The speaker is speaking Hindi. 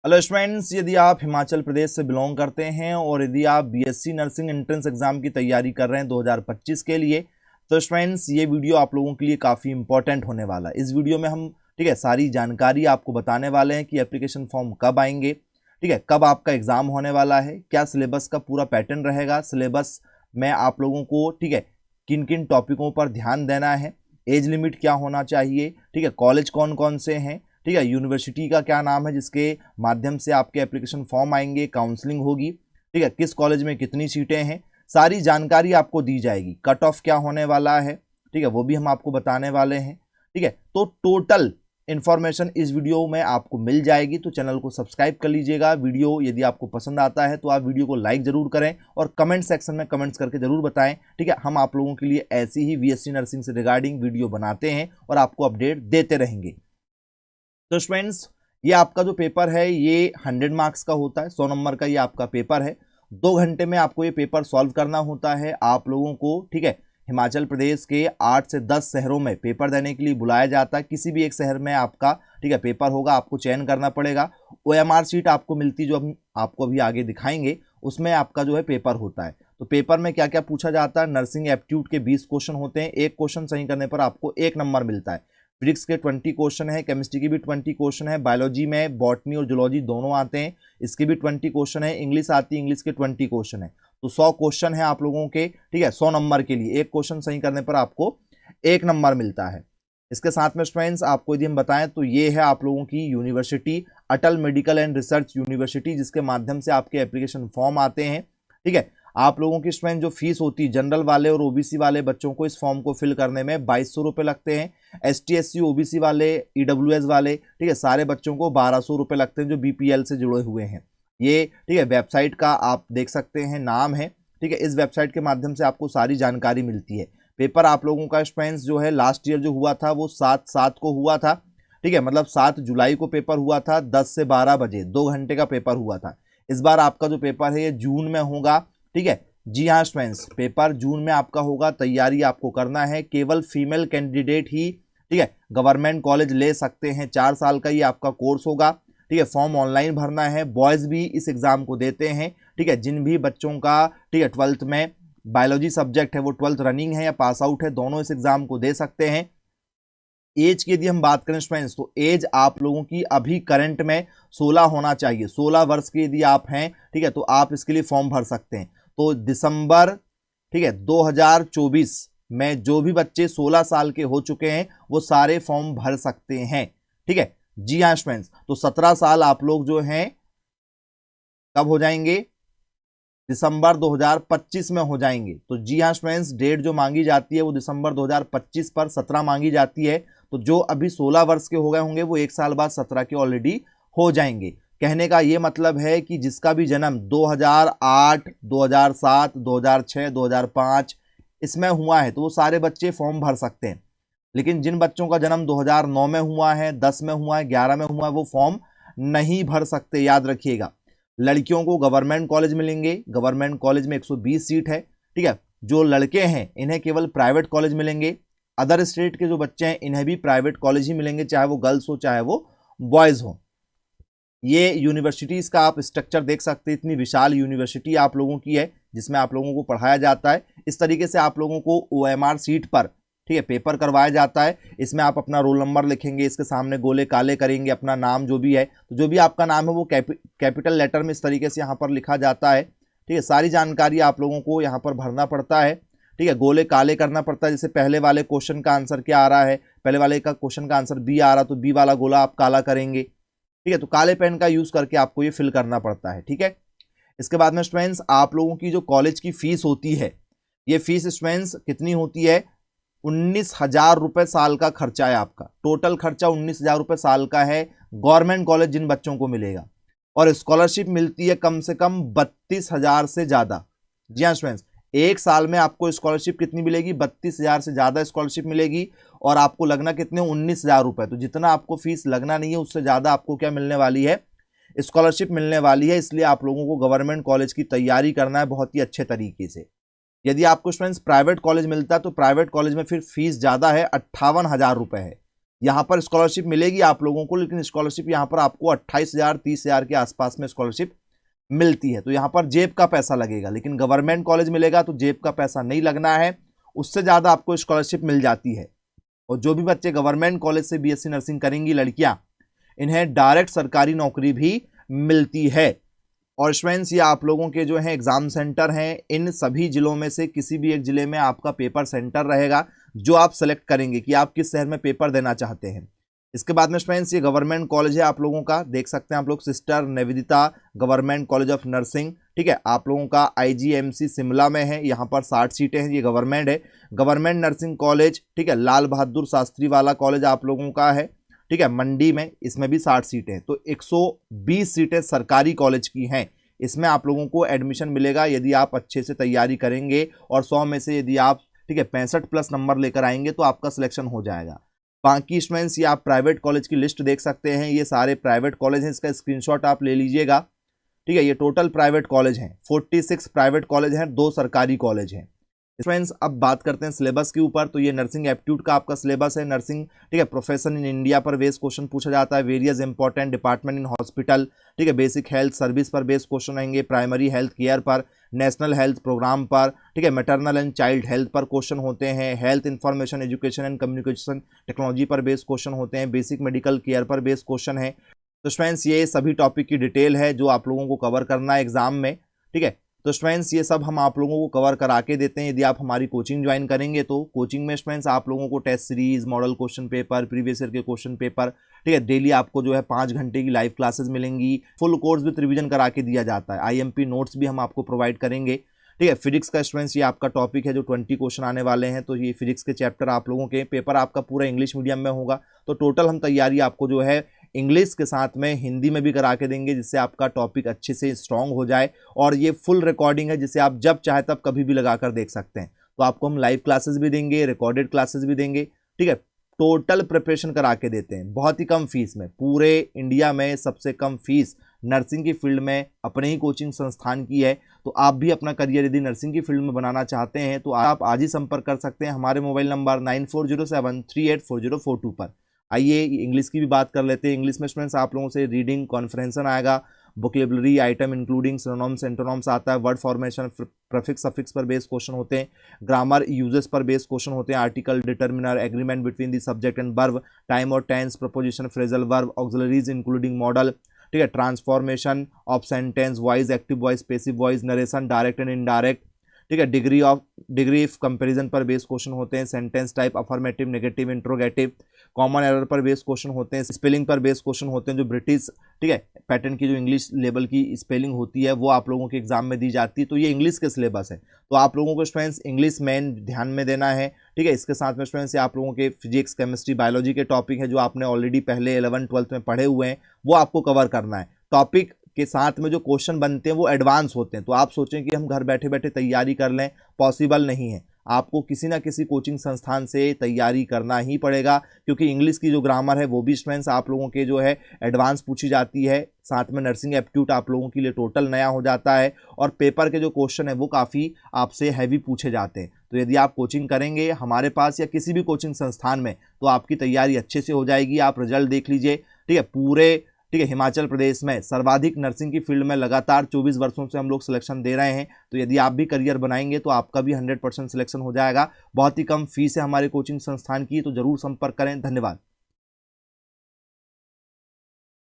हेलो स्टूडेंट्स, यदि आप हिमाचल प्रदेश से बिलोंग करते हैं और यदि आप बीएससी नर्सिंग एंट्रेंस एग्जाम की तैयारी कर रहे हैं 2025 के लिए, तो स्टूडेंट्स ये वीडियो आप लोगों के लिए काफ़ी इंपॉर्टेंट होने वाला है। इस वीडियो में हम सारी जानकारी आपको बताने वाले हैं कि एप्लीकेशन फॉर्म कब आएंगे, कब आपका एग्जाम होने वाला है, क्या सिलेबस का पूरा पैटर्न रहेगा, सिलेबस में आप लोगों को किन किन टॉपिकों पर ध्यान देना है, एज लिमिट क्या होना चाहिए, कॉलेज कौन कौन से हैं, यूनिवर्सिटी का क्या नाम है जिसके माध्यम से आपके एप्लीकेशन फॉर्म आएंगे, काउंसलिंग होगी, किस कॉलेज में कितनी सीटें हैं, सारी जानकारी आपको दी जाएगी। कट ऑफ क्या होने वाला है, वो भी हम आपको बताने वाले हैं। तो टोटल इन्फॉर्मेशन इस वीडियो में आपको मिल जाएगी। तो चैनल को सब्सक्राइब कर लीजिएगा। वीडियो यदि आपको पसंद आता है तो आप वीडियो को लाइक जरूर करें और कमेंट सेक्शन में कमेंट्स करके जरूर बताएं। हम आप लोगों के लिए ऐसी ही बीएससी नर्सिंग से रिगार्डिंग वीडियो बनाते हैं और आपको अपडेट देते रहेंगे। तो स्टूडेंट्स, ये आपका जो पेपर है ये 100 मार्क्स का होता है। 100 नंबर का ये आपका पेपर है। 2 घंटे में आपको ये पेपर सॉल्व करना होता है। आप लोगों को हिमाचल प्रदेश के 8 से 10 शहरों में पेपर देने के लिए बुलाया जाता है। किसी भी एक शहर में आपका पेपर होगा, आपको चयन करना पड़ेगा। OMR सीट आपको मिलती, जो हम आपको अभी आगे दिखाएंगे, उसमें आपका जो है पेपर होता है। तो पेपर में क्या क्या पूछा जाता है, नर्सिंग एप्टीट्यूड के 20 क्वेश्चन होते हैं। एक क्वेश्चन सही करने पर आपको 1 नंबर मिलता है। फिजिक्स के 20 क्वेश्चन है, केमिस्ट्री की भी 20 क्वेश्चन है, बायोलॉजी में बॉटनी और जूलॉजी दोनों आते हैं, इसके भी 20 क्वेश्चन है, इंग्लिश आती है, इंग्लिश के 20 क्वेश्चन है। तो 100 क्वेश्चन है आप लोगों के, 100 नंबर के लिए। एक क्वेश्चन सही करने पर आपको 1 नंबर मिलता है। इसके साथ में स्टूडेंट्स आपको यदि हम बताएं तो ये है आप लोगों की university, Atal medical and research university, जिसके माध्यम से आपके एप्लीकेशन फॉर्म आते हैं। आप लोगों की स्टूडेंट जो फीस होती है, जनरल वाले और ओबीसी वाले बच्चों को इस फॉर्म को फिल करने में 2200 रुपये लगते हैं। ST SC OBC वाले, EWS वाले, सारे बच्चों को 1200 रुपये लगते हैं जो BPL से जुड़े हुए हैं। ये वेबसाइट का आप देख सकते हैं, नाम है। इस वेबसाइट के माध्यम से आपको सारी जानकारी मिलती है। पेपर आप लोगों का स्टूडेंट्स जो है लास्ट ईयर जो हुआ था वो 7/7 को हुआ था। मतलब 7 जुलाई को पेपर हुआ था, 10 से 12 बजे 2 घंटे का पेपर हुआ था। इस बार आपका जो पेपर है ये जून में होगा। जी हाँ स्टूडेंट्स, पेपर जून में आपका होगा। तैयारी आपको करना है। केवल फीमेल कैंडिडेट ही गवर्नमेंट कॉलेज ले सकते हैं। 4 साल का ये आपका कोर्स होगा। फॉर्म ऑनलाइन भरना है। बॉयज भी इस एग्जाम को देते हैं। जिन भी बच्चों का 12th में बायोलॉजी सब्जेक्ट है, वो 12th रनिंग है या पास आउट है, दोनों इस एग्जाम को दे सकते हैं। एज की यदि हम बात करें स्टूडेंट्स, तो एज आप लोगों की अभी करंट में 16 होना चाहिए। 16 वर्ष के यदि आप हैं, तो आप इसके लिए फॉर्म भर सकते हैं। तो दिसंबर 2024 में जो भी बच्चे 16 साल के हो चुके हैं वो सारे फॉर्म भर सकते हैं। जी हाँ स्टूडेंट्स, तो 17 साल आप लोग जो हैं कब हो जाएंगे, दिसंबर 2025 में हो जाएंगे। तो जी हाँ स्टूडेंट्स, डेट जो मांगी जाती है वो दिसंबर 2025 पर 17 मांगी जाती है। तो जो अभी 16 वर्ष के हो गए होंगे वो 1 साल बाद 17 के ऑलरेडी हो जाएंगे। कहने का ये मतलब है कि जिसका भी जन्म 2008, 2007, 2006, 2005 इसमें हुआ है तो वो सारे बच्चे फॉर्म भर सकते हैं। लेकिन जिन बच्चों का जन्म 2009 में हुआ है, 10 में हुआ है, 11 में हुआ है, वो फॉर्म नहीं भर सकते, याद रखिएगा। लड़कियों को गवर्नमेंट कॉलेज मिलेंगे। गवर्नमेंट कॉलेज में 120 सीट है। जो लड़के हैं इन्हें केवल प्राइवेट कॉलेज मिलेंगे। अदर स्टेट के जो बच्चे हैं इन्हें भी प्राइवेट कॉलेज ही मिलेंगे, चाहे वो गर्ल्स हो चाहे वो बॉयज हो। ये यूनिवर्सिटीज़ का आप स्ट्रक्चर देख सकते हैं। इतनी विशाल यूनिवर्सिटी आप लोगों की है जिसमें आप लोगों को पढ़ाया जाता है। इस तरीके से आप लोगों को OMR सीट पर पेपर करवाया जाता है। इसमें आप अपना रोल नंबर लिखेंगे, इसके सामने गोले काले करेंगे, अपना नाम जो भी है, तो जो भी आपका नाम है वो कैपिटल लेटर में इस तरीके से यहाँ पर लिखा जाता है। सारी जानकारी आप लोगों को यहाँ पर भरना पड़ता है। गोले काले करना पड़ता है। जैसे पहले वाले क्वेश्चन का आंसर क्या आ रहा है, पहले वाले का क्वेश्चन का आंसर B आ रहा, तो B वाला गोला आप काला करेंगे। तो काले पेन का यूज करके आपको ये फिल करना पड़ता है। इसके बाद में स्टूडेंट्स आप लोगों की जो कॉलेज की फीस होती है, ये फीस स्टूडेंट्स कितनी होती है, 19,000 रुपये साल का खर्चा है आपका। टोटल खर्चा 19,000 रुपये साल का है। गवर्नमेंट कॉलेज जिन बच्चों को मिलेगा, और स्कॉलरशिप मिलती है कम से कम 32,000 से ज्यादा। जी हाँ स्टूडेंट्स, 1 साल में आपको स्कॉलरशिप कितनी मिलेगी, 32,000 से ज्यादा स्कॉलरशिप मिलेगी। और आपको लगना कितने, 19,000 रुपये। तो जितना आपको फीस लगना नहीं है उससे ज्यादा आपको क्या मिलने वाली है, स्कॉलरशिप मिलने वाली है। इसलिए आप लोगों को गवर्नमेंट कॉलेज की तैयारी करना है बहुत ही अच्छे तरीके से। यदि आपको स्टूडेंट्स प्राइवेट कॉलेज मिलता है तो प्राइवेट कॉलेज में फिर फीस ज़्यादा है, 58,000 रुपये है। यहाँ पर स्कॉलरशिप मिलेगी आप लोगों को, लेकिन स्कॉलरशिप यहाँ पर आपको 28,000 30,000 के आसपास में स्कॉलरशिप मिलती है। तो यहाँ पर जेब का पैसा लगेगा, लेकिन गवर्नमेंट कॉलेज मिलेगा तो जेब का पैसा नहीं लगना है, उससे ज़्यादा आपको स्कॉलरशिप मिल जाती है। और जो भी बच्चे गवर्नमेंट कॉलेज से बीएससी नर्सिंग करेंगी लड़कियां, इन्हें डायरेक्ट सरकारी नौकरी भी मिलती है। और स्टूडेंट्स, ये आप लोगों के जो है एग्जाम सेंटर हैं, इन सभी जिलों में से किसी भी एक जिले में आपका पेपर सेंटर रहेगा, जो आप सेलेक्ट करेंगे कि आप किस शहर में पेपर देना चाहते हैं। इसके बाद में स्टूडेंट्स, ये गवर्नमेंट कॉलेज है आप लोगों का, देख सकते हैं आप लोग, sister Nivedita government college of nursing, ठीक है। आप लोगों का आईजीएमसी शिमला में है, यहाँ पर 60 सीटें हैं, ये गवर्नमेंट है। गवर्नमेंट नर्सिंग कॉलेज, ठीक है, लाल बहादुर शास्त्री वाला कॉलेज आप लोगों का है, ठीक है, मंडी में, इसमें भी 60 सीटें हैं। तो 120 सीटें सरकारी कॉलेज की हैं। इसमें आप लोगों को एडमिशन मिलेगा यदि आप अच्छे से तैयारी करेंगे, और 100 में से यदि आप, ठीक है, 65+ नंबर लेकर आएंगे तो आपका सिलेक्शन हो जाएगा। बाकी स्टूडेंट्स, ये आप प्राइवेट कॉलेज की लिस्ट देख सकते हैं, ये सारे प्राइवेट कॉलेज हैं, इसका स्क्रीनशॉट आप ले लीजिएगा, ठीक है। ये टोटल प्राइवेट कॉलेज हैं, 46 प्राइवेट कॉलेज हैं, 2 सरकारी कॉलेज हैं। फ्रेंड्स, अब बात करते हैं सिलेबस के ऊपर। तो ये नर्सिंग एप्टीट्यूड का आपका सिलेबस है, नर्सिंग, ठीक है, प्रोफेशन इन इंडिया पर बेस्ड क्वेश्चन पूछा जाता है, various important department in hospital, ठीक है, बेसिक हेल्थ सर्विस पर बेस्ड क्वेश्चन रहेंगे, प्राइमरी हेल्थ केयर पर, नेशनल हेल्थ प्रोग्राम पर, ठीक है, मैटरनल एंड चाइल्ड हेल्थ पर क्वेश्चन होते हैं, health information education and communication technology पर बेस्ड क्वेश्चन होते हैं, बेसिक मेडिकल केयर पर बेस्ड क्वेश्चन है। तो स्टूडेंट्स, ये सभी टॉपिक की डिटेल है जो आप लोगों को कवर करना है एग्जाम में, ठीक है। तो स्टूडेंट्स, ये सब हम आप लोगों को कवर करा के देते हैं। यदि आप हमारी कोचिंग ज्वाइन करेंगे तो कोचिंग में स्टूडेंट्स आप लोगों को test series, model question paper, previous year के क्वेश्चन पेपर, ठीक है, डेली आपको जो है 5 घंटे की लाइव क्लासेस मिलेंगी, फुल कोर्स विद रिवीजन करा के दिया जाता है, आईएमपी नोट्स भी हम आपको प्रोवाइड करेंगे, ठीक है। फिजिक्स का स्टूडेंट्स, ये आपका टॉपिक है जो 20 क्वेश्चन आने वाले हैं, तो ये फिजिक्स के चैप्टर आप लोगों के, पेपर आपका पूरा इंग्लिश मीडियम में होगा। तो टोटल हम तैयारी आपको जो है इंग्लिश के साथ में हिंदी में भी करा के देंगे, जिससे आपका टॉपिक अच्छे से स्ट्रांग हो जाए। और ये फुल रिकॉर्डिंग है, जिसे आप जब चाहे तब कभी भी लगाकर देख सकते हैं। तो आपको हम लाइव क्लासेस भी देंगे, रिकॉर्डेड क्लासेस भी देंगे, ठीक है। टोटल प्रिपरेशन करा के देते हैं बहुत ही कम फीस में, पूरे इंडिया में सबसे कम फीस नर्सिंग की फील्ड में अपने ही कोचिंग संस्थान की है। तो आप भी अपना करियर यदि नर्सिंग की फील्ड में बनाना चाहते हैं तो आप आज ही संपर्क कर सकते हैं हमारे मोबाइल नंबर 9407384042 पर। आइए इंग्लिश की भी बात कर लेते हैं। इंग्लिश में स्टूडेंट्स आप लोगों से रीडिंग कॉन्फ्रेंसन आएगा, vocabulary item including synonyms antonyms आता है, वर्ड फॉर्मेशन, प्रीफिक्स सफिक्स पर बेस्ड क्वेश्चन होते हैं, ग्रामर यूजेस पर बेस्ड क्वेश्चन होते हैं, article, determiner, agreement between the subject and verb, time और tense, preposition, phrasal verb, auxiliaries including modal, ठीक है, transformation of sentence, voice, active voice, passive voice, narration, direct and indirect, ठीक है, डिग्री ऑफ कंपैरिजन पर बेस्ड क्वेश्चन होते हैं, sentence type, affirmative, negative, interrogative, common error पर बेस्ड क्वेश्चन होते हैं, स्पेलिंग पर बेस्ड क्वेश्चन होते हैं, जो ब्रिटिश, ठीक है, पैटर्न की जो इंग्लिश लेवल की स्पेलिंग होती है वो आप लोगों के एग्जाम में दी जाती है। तो ये इंग्लिश के सिलेबस है, तो आप लोगों को स्टूडेंट्स इंग्लिश मेन ध्यान में देना है, ठीक है। इसके साथ में स्टूडेंट्स आप लोगों के फिजिक्स, केमिस्ट्री, बायोलॉजी के टॉपिक है जो आपने ऑलरेडी पहले 11th 12th में पढ़े हुए हैं, वो आपको कवर करना है। टॉपिक के साथ में जो क्वेश्चन बनते हैं वो एडवांस होते हैं, तो आप सोचें कि हम घर बैठे बैठे तैयारी कर लें, पॉसिबल नहीं है। आपको किसी ना किसी कोचिंग संस्थान से तैयारी करना ही पड़ेगा, क्योंकि इंग्लिश की जो ग्रामर है वो भी स्टूडेंट्स आप लोगों के जो है एडवांस पूछी जाती है, साथ में नर्सिंग एप्टीट्यूड आप लोगों के लिए टोटल नया हो जाता है, और पेपर के जो क्वेश्चन है वो काफ़ी आपसे हैवी पूछे जाते हैं। तो यदि आप कोचिंग करेंगे हमारे पास या किसी भी कोचिंग संस्थान में तो आपकी तैयारी अच्छे से हो जाएगी। आप रिजल्ट देख लीजिए, ठीक है, पूरे, ठीक है, हिमाचल प्रदेश में सर्वाधिक नर्सिंग की फील्ड में लगातार 24 वर्षों से हम लोग सिलेक्शन दे रहे हैं। तो यदि आप भी करियर बनाएंगे तो आपका भी 100% सिलेक्शन हो जाएगा। बहुत ही कम फीस है हमारे कोचिंग संस्थान की, तो जरूर संपर्क करें। धन्यवाद।